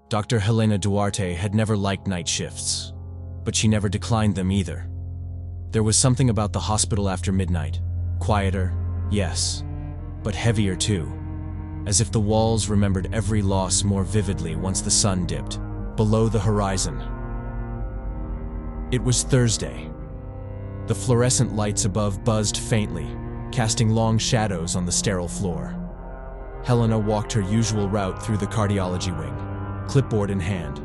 Dr. Helena Duarte had never liked night shifts, but she never declined them either. There was something about the hospital after midnight. Quieter, yes, but heavier too, as if the walls remembered every loss more vividly once the sun dipped below the horizon. It was Thursday. The fluorescent lights above buzzed faintly, casting long shadows on the sterile floor. Helena walked her usual route through the cardiology wing, clipboard in hand,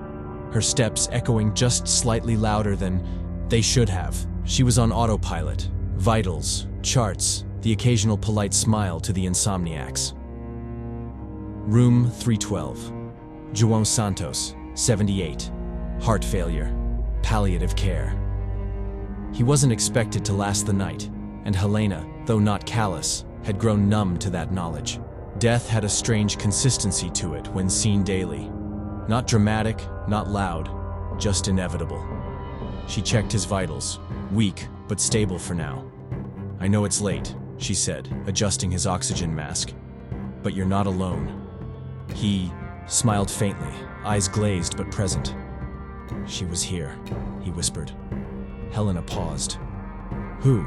her steps echoing just slightly louder than they should have. She was on autopilot, vitals, charts, the occasional polite smile to the insomniacs. Room 312. João Santos, 78. Heart failure. Palliative care. He wasn't expected to last the night, and Helena, though not callous, had grown numb to that knowledge. Death had a strange consistency to it when seen daily. Not dramatic, not loud, just inevitable. She checked his vitals, weak but stable for now. "I know it's late," she said, adjusting his oxygen mask. "But you're not alone." He smiled faintly, eyes glazed but present. "She was here," he whispered. Helena paused. "Who?"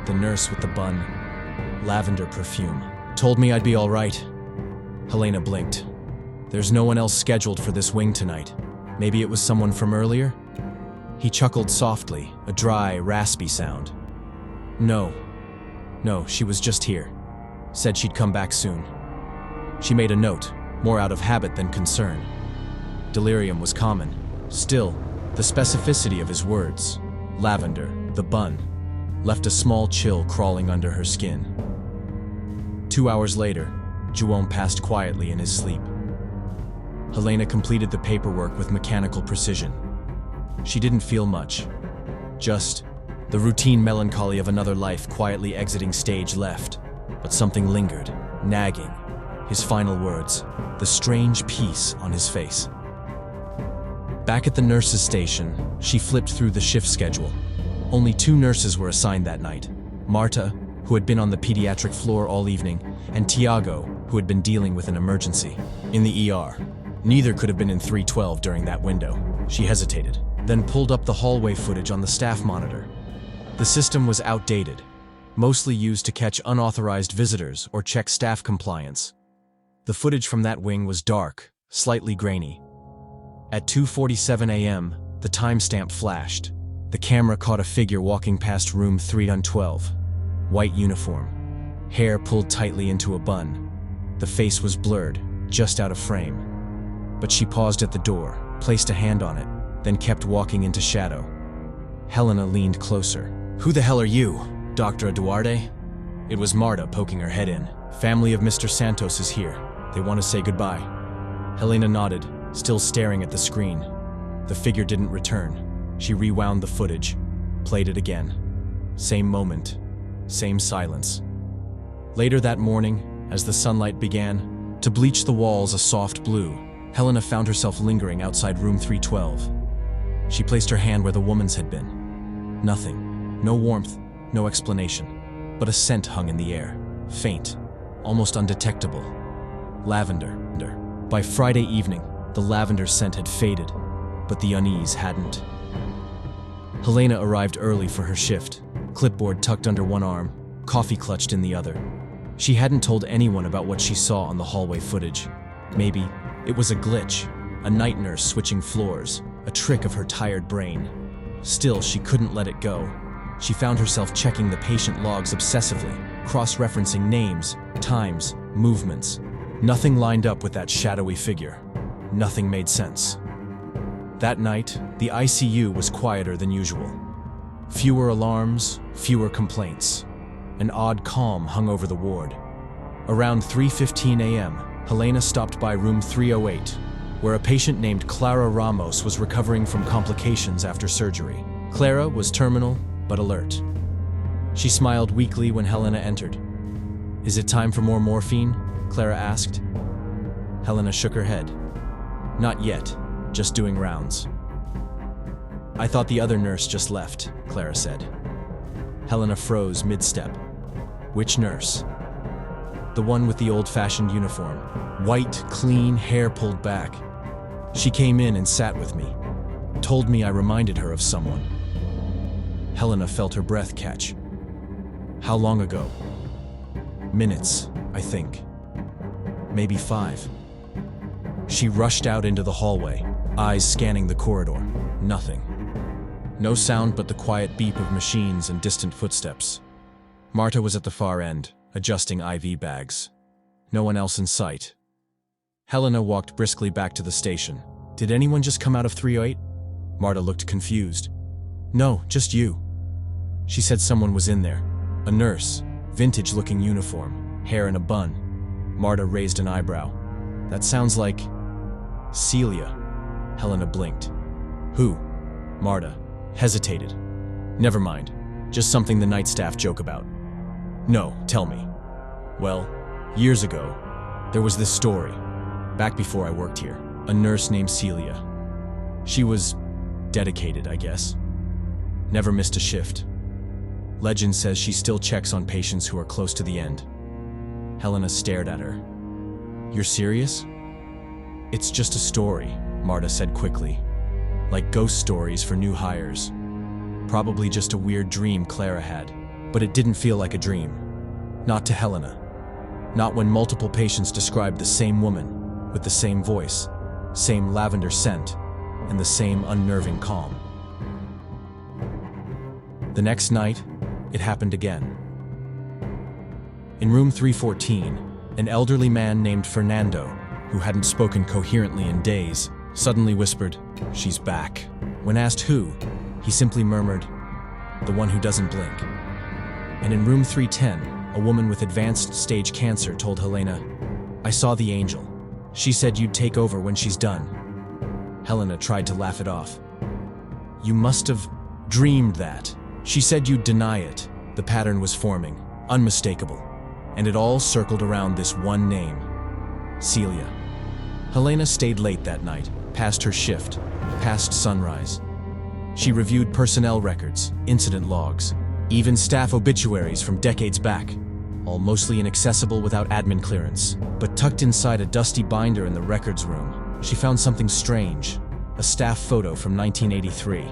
"The nurse with the bun. Lavender perfume. Told me I'd be all right." Helena blinked. "There's no one else scheduled for this wing tonight. Maybe it was someone from earlier?" He chuckled softly, a dry, raspy sound. No, she was just here. Said she'd come back soon. She made a note, more out of habit than concern. Delirium was common. Still, the specificity of his words, lavender, the bun, left a small chill crawling under her skin. 2 hours later, João passed quietly in his sleep. Helena completed the paperwork with mechanical precision. She didn't feel much. Just the routine melancholy of another life quietly exiting stage left. But something lingered, nagging. His final words, the strange peace on his face. Back at the nurse's station, she flipped through the shift schedule. Only 2 nurses were assigned that night. Marta, who had been on the pediatric floor all evening, and Tiago, who had been dealing with an emergency in the ER. Neither could have been in 312 during that window. She hesitated, then pulled up the hallway footage on the staff monitor. The system was outdated, mostly used to catch unauthorized visitors or check staff compliance. The footage from that wing was dark, slightly grainy. At 2:47 a.m., the timestamp flashed. The camera caught a figure walking past room 312. White uniform, hair pulled tightly into a bun. The face was blurred, just out of frame. But she paused at the door, placed a hand on it, then kept walking into shadow. Helena leaned closer. "Who the hell are you, Dr. Duarte?" It was Marta poking her head in. "Family of Mr. Santos is here. They want to say goodbye." Helena nodded, still staring at the screen. The figure didn't return. She rewound the footage, played it again. Same moment, same silence. Later that morning, as the sunlight began to bleach the walls a soft blue, Helena found herself lingering outside room 312. She placed her hand where the woman's had been. Nothing, no warmth, no explanation, but a scent hung in the air, faint, almost undetectable. Lavender. By Friday evening, the lavender scent had faded, but the unease hadn't. Helena arrived early for her shift, clipboard tucked under one arm, coffee clutched in the other. She hadn't told anyone about what she saw on the hallway footage. Maybe it was a glitch, a night nurse switching floors, a trick of her tired brain. Still, she couldn't let it go. She found herself checking the patient logs obsessively, cross-referencing names, times, movements. Nothing lined up with that shadowy figure. Nothing made sense. That night, the ICU was quieter than usual. Fewer alarms, fewer complaints. An odd calm hung over the ward. Around 3:15 a.m., Helena stopped by room 308, where a patient named Clara Ramos was recovering from complications after surgery. Clara was terminal, but alert. She smiled weakly when Helena entered. "Is it time for more morphine?" Clara asked. Helena shook her head. "Not yet, just doing rounds." "I thought the other nurse just left," Clara said. Helena froze mid-step. "Which nurse?" "The one with the old-fashioned uniform. White, clean, hair pulled back." She came in and sat with me, told me I reminded her of someone. Helena felt her breath catch. How long ago? Minutes, I think. Maybe 5. She rushed out into the hallway, eyes scanning the corridor. Nothing. No sound but the quiet beep of machines and distant footsteps. Marta was at the far end, adjusting IV bags. No one else in sight. Helena walked briskly back to the station. Did anyone just come out of 308? Marta looked confused. No, just you. She said someone was in there. A nurse, vintage-looking uniform, hair in a bun. Marta raised an eyebrow. That sounds like... Celia. Helena blinked. Who? Marta hesitated. Never mind. Just something the night staff joke about. No, tell me. Well, years ago, there was this story. Back before I worked here. A nurse named Celia. She was dedicated, I guess. Never missed a shift. Legend says she still checks on patients who are close to the end. Helena stared at her. You're serious? It's just a story, Marta said quickly. Like ghost stories for new hires. Probably just a weird dream Clara had. But it didn't feel like a dream. Not to Helena. Not when multiple patients described the same woman, with the same voice, same lavender scent, and the same unnerving calm. The next night, it happened again. In room 314, an elderly man named Fernando, who hadn't spoken coherently in days, suddenly whispered, "She's back." When asked who, he simply murmured, "The one who doesn't blink." And in room 310, a woman with advanced stage cancer told Helena, "I saw the angel. She said you'd take over when she's done." Helena tried to laugh it off. "You must have dreamed that. She said you'd deny it." The pattern was forming, unmistakable, and it all circled around this one name, Celia. Helena stayed late that night, past her shift, past sunrise. She reviewed personnel records, incident logs, even staff obituaries from decades back, all mostly inaccessible without admin clearance. But tucked inside a dusty binder in the records room, she found something strange, a staff photo from 1983.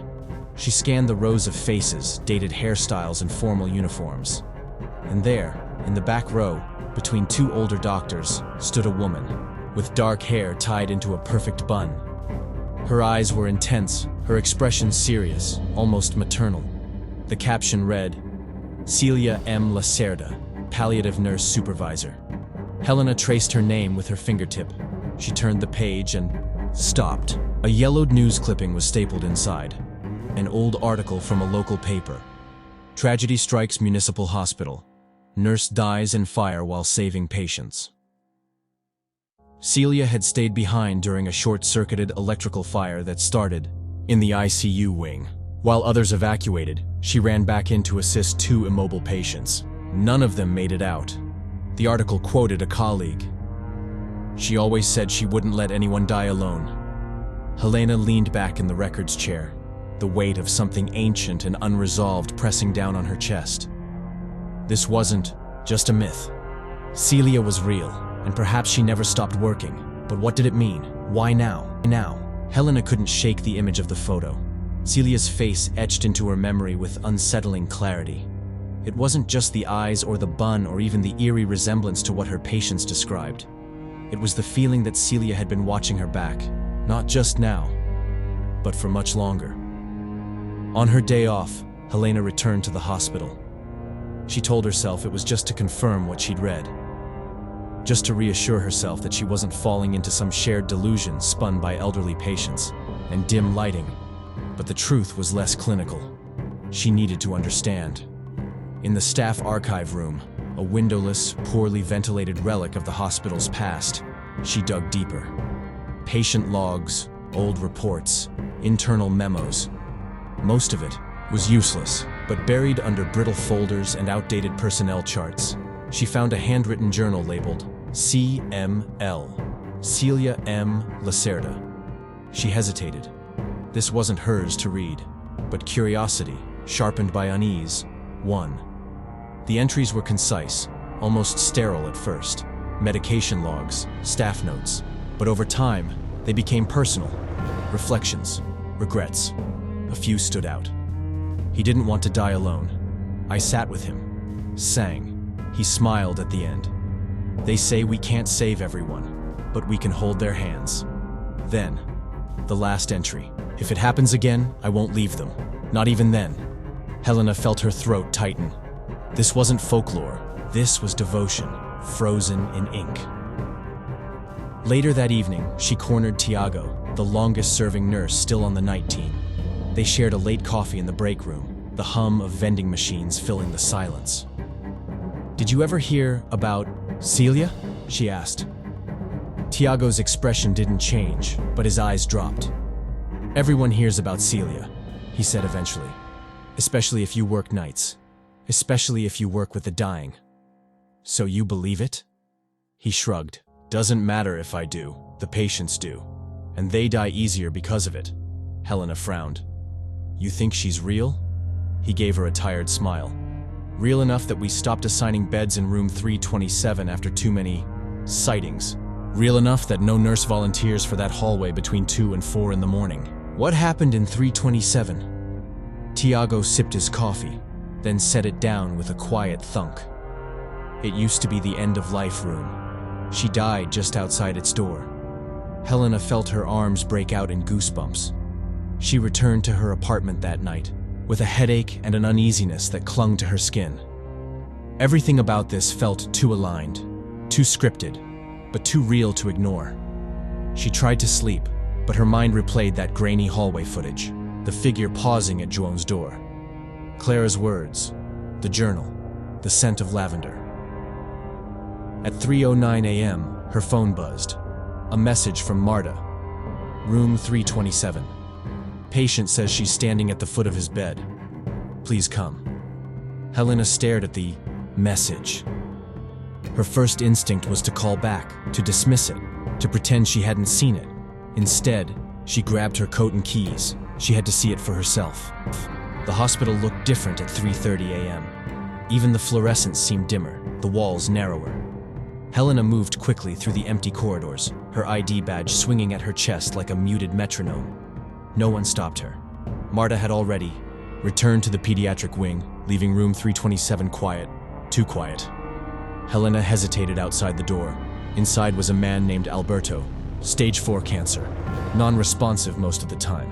She scanned the rows of faces, dated hairstyles, and formal uniforms. And there, in the back row, between 2 older doctors, stood a woman, with dark hair tied into a perfect bun. Her eyes were intense, her expression serious, almost maternal. The caption read, "Celia M. Lacerda, Palliative Nurse Supervisor." Helena traced her name with her fingertip. She turned the page and stopped. A yellowed news clipping was stapled inside. An old article from a local paper. Tragedy strikes municipal hospital. Nurse dies in fire while saving patients. Celia had stayed behind during a short-circuited electrical fire that started in the ICU wing. While others evacuated, she ran back in to assist 2 immobile patients. None of them made it out. The article quoted a colleague. "She always said she wouldn't let anyone die alone." Helena leaned back in the records chair, the weight of something ancient and unresolved pressing down on her chest. This wasn't just a myth. Celia was real, and perhaps she never stopped working. But what did it mean? Why now? Helena couldn't shake the image of the photo. Celia's face etched into her memory with unsettling clarity. It wasn't just the eyes or the bun or even the eerie resemblance to what her patients described. It was the feeling that Celia had been watching her back, not just now, but for much longer. On her day off, Helena returned to the hospital. She told herself it was just to confirm what she'd read. Just to reassure herself that she wasn't falling into some shared delusion spun by elderly patients and dim lighting. But the truth was less clinical. She needed to understand. In the staff archive room, a windowless, poorly ventilated relic of the hospital's past, she dug deeper. Patient logs, old reports, internal memos. Most of it was useless, but buried under brittle folders and outdated personnel charts, she found a handwritten journal labeled CML, Celia M. Lacerda. She hesitated. This wasn't hers to read, but curiosity, sharpened by unease, won. The entries were concise, almost sterile at first. Medication logs, staff notes. But over time, They became personal. Reflections, regrets. A few stood out. He didn't want to die alone. I sat with him, sang. He smiled at the end. They say we can't save everyone, but we can hold their hands. Then, the last entry. If it happens again, I won't leave them. Not even then. Helena felt her throat tighten. This wasn't folklore. This was devotion, frozen in ink. Later that evening, she cornered Tiago, the longest-serving nurse still on the night team. They shared a late coffee in the break room, the hum of vending machines filling the silence. "Did you ever hear about Celia?" she asked. Tiago's expression didn't change, but his eyes dropped. "Everyone hears about Celia," he said eventually. "Especially if you work nights. Especially if you work with the dying." "So you believe it?" He shrugged. "Doesn't matter if I do, the patients do. And they die easier because of it." Helena frowned. "You think she's real?" He gave her a tired smile. "Real enough that we stopped assigning beds in room 327 after too many sightings. Real enough that no nurse volunteers for that hallway between 2 and 4 in the morning." "What happened in 327? Tiago sipped his coffee, then set it down with a quiet thunk. "It used to be the end-of-life room. She died just outside its door." Helena felt her arms break out in goosebumps. She returned to her apartment that night, with a headache and an uneasiness that clung to her skin. Everything about this felt too aligned, too scripted, but too real to ignore. She tried to sleep, but her mind replayed that grainy hallway footage, the figure pausing at Joan's door. Clara's words, the journal, the scent of lavender. At 3:09 a.m., her phone buzzed. A message from Marta. "Room 327. Patient says she's standing at the foot of his bed. Please come." Helena stared at the message. Her first instinct was to call back, to dismiss it, to pretend she hadn't seen it. Instead, she grabbed her coat and keys. She had to see it for herself. The hospital looked different at 3:30 a.m. Even the fluorescence seemed dimmer, the walls narrower. Helena moved quickly through the empty corridors, her ID badge swinging at her chest like a muted metronome. No one stopped her. Marta had already returned to the pediatric wing, leaving room 327 quiet, too quiet. Helena hesitated outside the door. Inside was a man named Alberto, stage 4 cancer, non-responsive most of the time.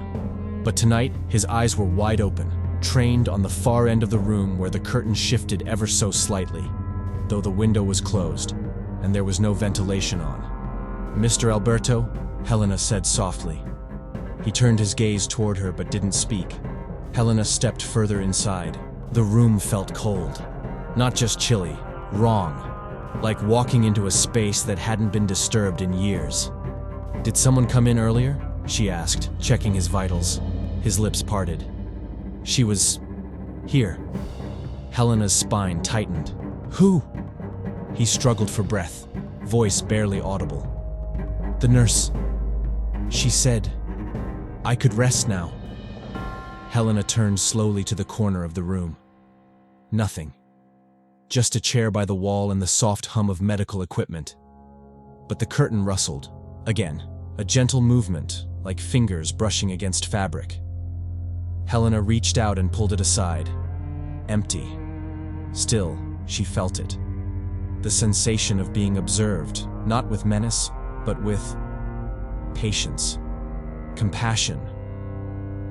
But tonight, his eyes were wide open, trained on the far end of the room where the curtain shifted ever so slightly, though the window was closed, and there was no ventilation on. "Mr. Alberto," Helena said softly. He turned his gaze toward her but didn't speak. Helena stepped further inside. The room felt cold. Not just chilly, wrong. Like walking into a space that hadn't been disturbed in years. "Did someone come in earlier?" she asked, checking his vitals. His lips parted. "She was here." Helena's spine tightened. "Who?" He struggled for breath, voice barely audible. "The nurse. She said I could rest now." Helena turned slowly to the corner of the room. Nothing. Just a chair by the wall and the soft hum of medical equipment. But the curtain rustled. Again, a gentle movement, like fingers brushing against fabric. Helena reached out and pulled it aside. Empty. Still, she felt it. The sensation of being observed, not with menace, but with patience, compassion,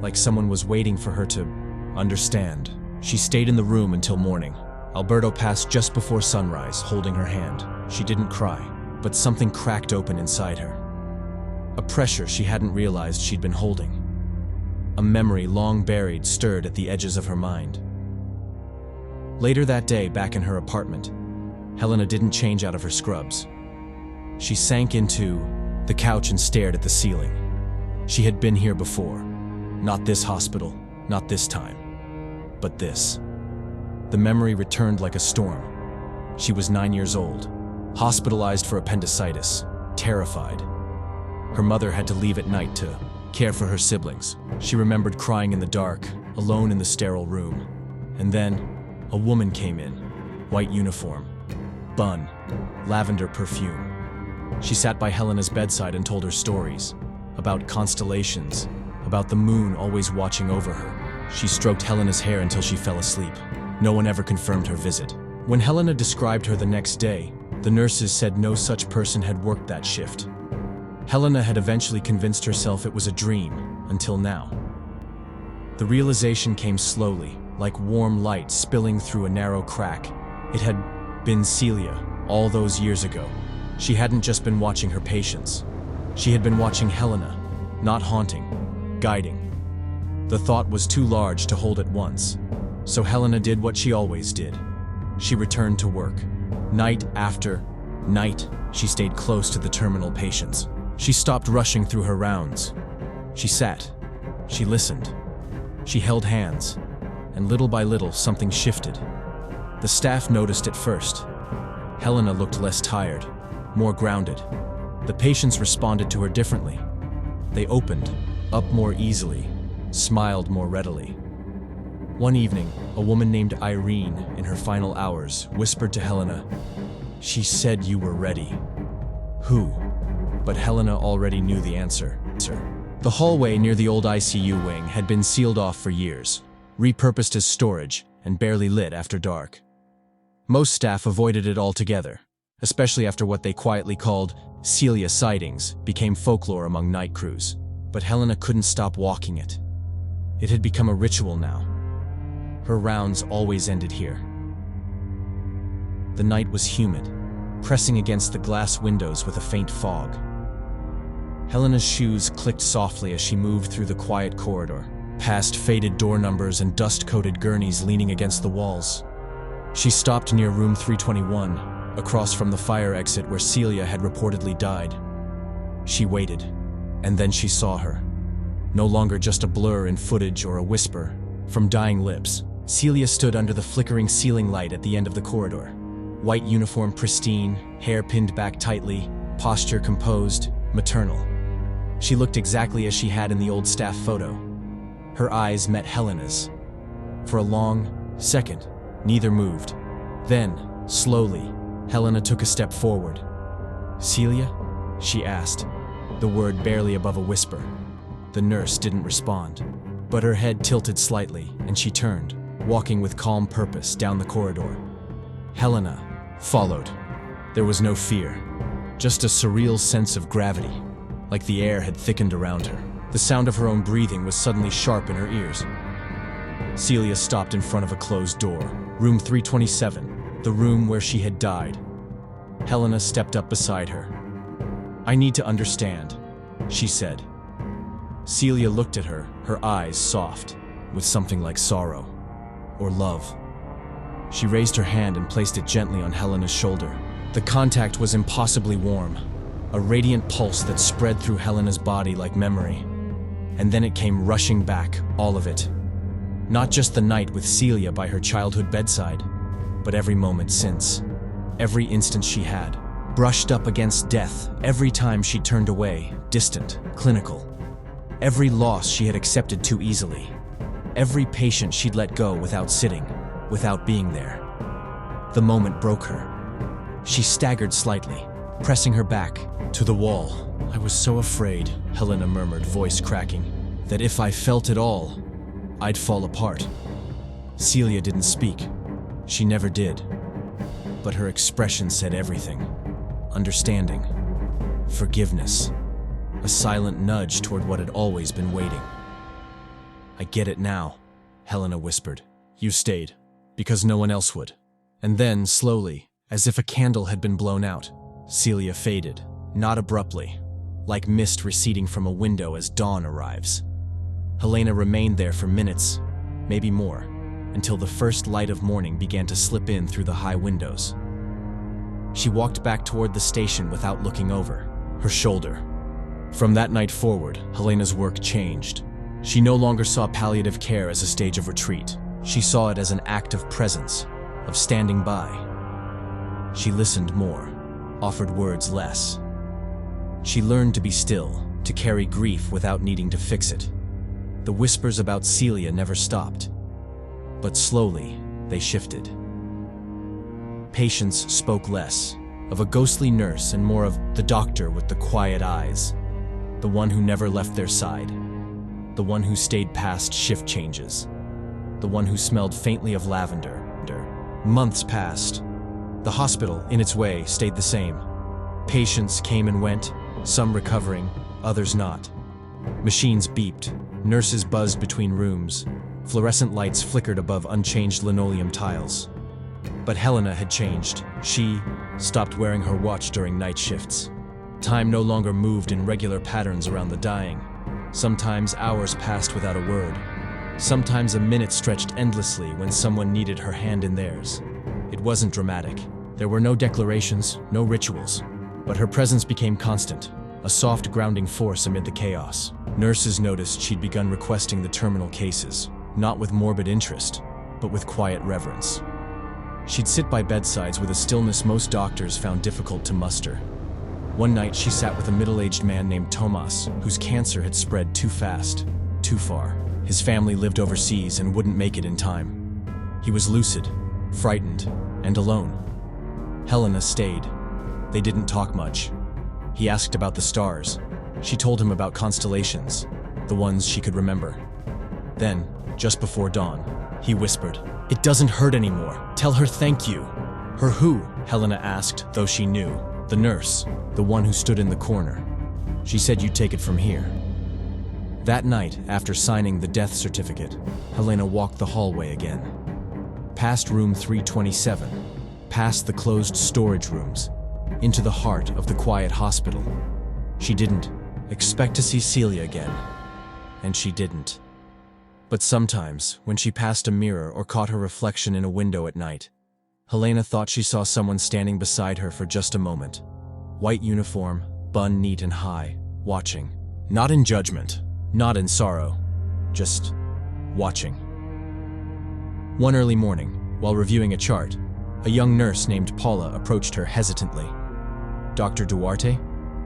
like someone was waiting for her to understand. She stayed in the room until morning. Alberto passed just before sunrise, holding her hand. She didn't cry, but something cracked open inside her. A pressure she hadn't realized she'd been holding. A memory long buried stirred at the edges of her mind. Later that day, back in her apartment, Helena didn't change out of her scrubs. She sank into the couch and stared at the ceiling. She had been here before. Not this hospital, not this time, but this. The memory returned like a storm. She was 9 years old, hospitalized for appendicitis, terrified. Her mother had to leave at night to care for her siblings. She remembered crying in the dark, alone in the sterile room. And then, a woman came in, white uniform, bun, lavender perfume. She sat by Helena's bedside and told her stories. about constellations, about the moon always watching over her. She stroked Helena's hair until she fell asleep. No one ever confirmed her visit. When Helena described her the next day, the nurses said no such person had worked that shift. Helena had eventually convinced herself it was a dream, until now. The realization came slowly, like warm light spilling through a narrow crack. It had been Celia, all those years ago. She hadn't just been watching her patients. She had been watching Helena, not haunting, guiding. The thought was too large to hold at once, so Helena did what she always did. She returned to work. Night after night, she stayed close to the terminal patients. She stopped rushing through her rounds. She sat. She listened. She held hands, and little by little something shifted. The staff noticed it first. Helena looked less tired, more grounded. The patients responded to her differently. They opened up more easily, smiled more readily. One evening, a woman named Irene, in her final hours, whispered to Helena, "She said you were ready." Who? But Helena already knew the answer. The hallway near the old ICU wing had been sealed off for years, repurposed as storage, and barely lit after dark. Most staff avoided it altogether, especially after what they quietly called Celia sightings became folklore among night crews. But Helena couldn't stop walking it. It had become a ritual now. Her rounds always ended here. The night was humid, pressing against the glass windows with a faint fog. Helena's shoes clicked softly as she moved through the quiet corridor, past faded door numbers and dust-coated gurneys leaning against the walls. She stopped near room 321, across from the fire exit where Celia had reportedly died. She waited, and then she saw her. No longer just a blur in footage or a whisper from dying lips. Celia stood under the flickering ceiling light at the end of the corridor. White uniform pristine, hair pinned back tightly, posture composed, maternal. She looked exactly as she had in the old staff photo. Her eyes met Helena's. For a long second, neither moved. Then, slowly, Helena took a step forward. "Celia?" she asked, the word barely above a whisper. The nurse didn't respond, but her head tilted slightly, and she turned, walking with calm purpose down the corridor. Helena followed. There was no fear, just a surreal sense of gravity, like the air had thickened around her. The sound of her own breathing was suddenly sharp in her ears. Celia stopped in front of a closed door, room 327, the room where she had died. Helena stepped up beside her. "I need to understand," she said. Celia looked at her, her eyes soft, with something like sorrow or love. She raised her hand and placed it gently on Helena's shoulder. The contact was impossibly warm, a radiant pulse that spread through Helena's body like memory. And then it came rushing back, all of it. Not just the night with Celia by her childhood bedside, but every moment since. Every instant she had, brushed up against death, every time she turned away, distant, clinical. Every loss she had accepted too easily. Every patient she'd let go without sitting, without being there. The moment broke her. She staggered slightly, pressing her back to the wall. "I was so afraid," Helena murmured, voice cracking, "that if I felt it all, I'd fall apart." Celia didn't speak. She never did. But her expression said everything. Understanding. Forgiveness. A silent nudge toward what had always been waiting. "I get it now," Helena whispered. "You stayed, because no one else would." And then, slowly, as if a candle had been blown out, Celia faded, not abruptly, like mist receding from a window as dawn arrives. Helena remained there for minutes, maybe more, until the first light of morning began to slip in through the high windows. She walked back toward the station without looking over her shoulder. From that night forward, Helena's work changed. She no longer saw palliative care as a stage of retreat. She saw it as an act of presence, of standing by. She listened more, offered words less. She learned to be still, to carry grief without needing to fix it. The whispers about Celia never stopped, but slowly they shifted. Patients spoke less, of a ghostly nurse and more of the doctor with the quiet eyes. The one who never left their side. The one who stayed past shift changes. The one who smelled faintly of lavender. Months passed. The hospital, in its way, stayed the same. Patients came and went, some recovering, others not. Machines beeped, nurses buzzed between rooms, fluorescent lights flickered above unchanged linoleum tiles. But Helena had changed. She stopped wearing her watch during night shifts. Time no longer moved in regular patterns around the dying. Sometimes hours passed without a word. Sometimes a minute stretched endlessly when someone needed her hand in theirs. It wasn't dramatic. There were no declarations, no rituals. But her presence became constant, a soft grounding force amid the chaos. Nurses noticed she'd begun requesting the terminal cases, not with morbid interest, but with quiet reverence. She'd sit by bedsides with a stillness most doctors found difficult to muster. One night she sat with a middle-aged man named Tomas, whose cancer had spread too fast, too far. His family lived overseas and wouldn't make it in time. He was lucid, frightened, and alone. Helena stayed. They didn't talk much. He asked about the stars. She told him about constellations, the ones she could remember. Then, just before dawn, he whispered, "It doesn't hurt anymore. Tell her thank you." Her who? Helena asked, though she knew. The nurse, the one who stood in the corner. She said, "You'd take it from here." That night, after signing the death certificate, Helena walked the hallway again. Past room 327, past the closed storage rooms, into the heart of the quiet hospital. She didn't expect to see Celia again, and she didn't. But sometimes, when she passed a mirror or caught her reflection in a window at night, Helena thought she saw someone standing beside her for just a moment. White uniform, bun neat and high, watching. Not in judgment, not in sorrow, just watching. One early morning, while reviewing a chart, a young nurse named Paula approached her hesitantly. "Dr. Duarte?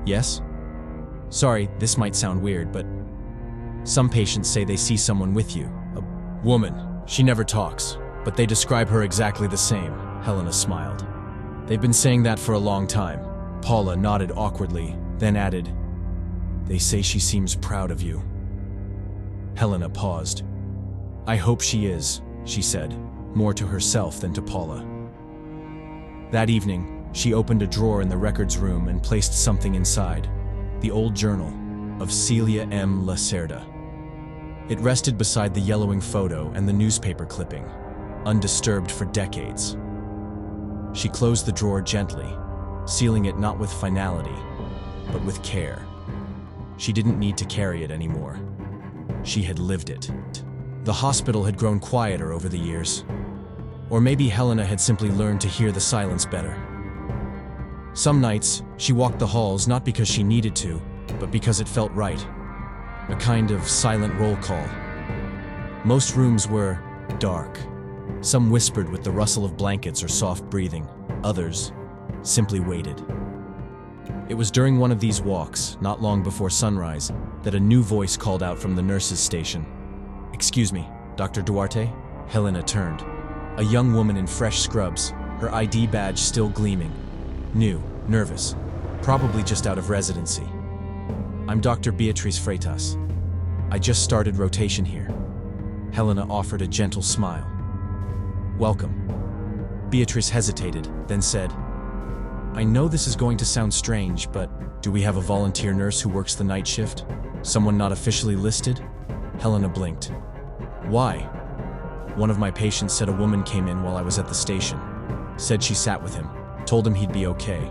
Yes? Sorry, this might sound weird, but some patients say they see someone with you. A woman. She never talks, but they describe her exactly the same." Helena smiled. "They've been saying that for a long time." Paula nodded awkwardly, then added, "They say she seems proud of you." Helena paused. "I hope she is," she said, more to herself than to Paula. That evening, she opened a drawer in the records room and placed something inside. The old journal of Celia M. Lacerda. It rested beside the yellowing photo and the newspaper clipping, undisturbed for decades. She closed the drawer gently, sealing it not with finality, but with care. She didn't need to carry it anymore. She had lived it. The hospital had grown quieter over the years. Or maybe Helena had simply learned to hear the silence better. Some nights, she walked the halls not because she needed to, but because it felt right. A kind of silent roll call. Most rooms were dark. Some whispered with the rustle of blankets or soft breathing. Others simply waited. It was during one of these walks, not long before sunrise, that a new voice called out from the nurse's station. "Excuse me, Dr. Duarte?" Helena turned. A young woman in fresh scrubs, her ID badge still gleaming. New, nervous, probably just out of residency. "I'm Dr. Beatriz Freitas. I just started rotation here." Helena offered a gentle smile. "Welcome." Beatrice hesitated, then said, "I know this is going to sound strange, but do we have a volunteer nurse who works the night shift? Someone not officially listed?" Helena blinked. "Why?" "One of my patients said a woman came in while I was at the station. Said she sat with him, told him he'd be okay.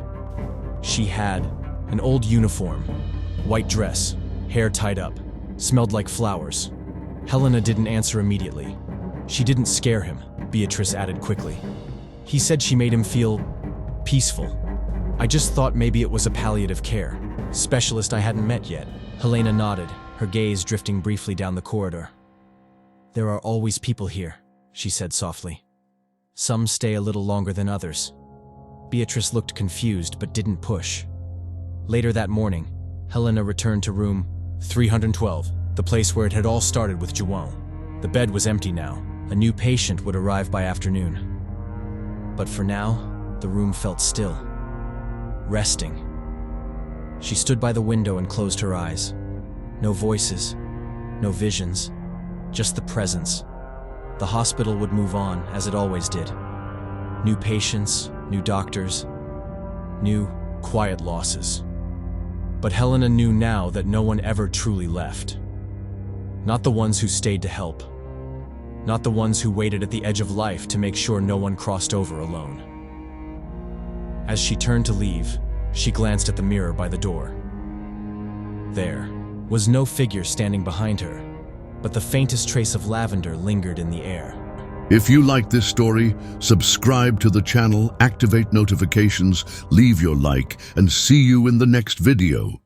She had an old uniform, white dress, hair tied up, smelled like flowers." Helena didn't answer immediately. "She didn't scare him," Beatrice added quickly. "He said she made him feel peaceful. I just thought maybe it was a palliative care specialist I hadn't met yet." Helena nodded, her gaze drifting briefly down the corridor. "There are always people here," she said softly. "Some stay a little longer than others." Beatrice looked confused but didn't push. Later that morning, Helena returned to room 312, the place where it had all started with Juan. The bed was empty now. A new patient would arrive by afternoon. But for now, the room felt still. Resting. She stood by the window and closed her eyes. No voices, no visions, just the presence. The hospital would move on, as it always did. New patients, new doctors, new, quiet losses. But Helena knew now that no one ever truly left. Not the ones who stayed to help. Not the ones who waited at the edge of life to make sure no one crossed over alone. As she turned to leave, she glanced at the mirror by the door. There was no figure standing behind her, but the faintest trace of lavender lingered in the air. If you like this story, subscribe to the channel, activate notifications, leave your like, and see you in the next video.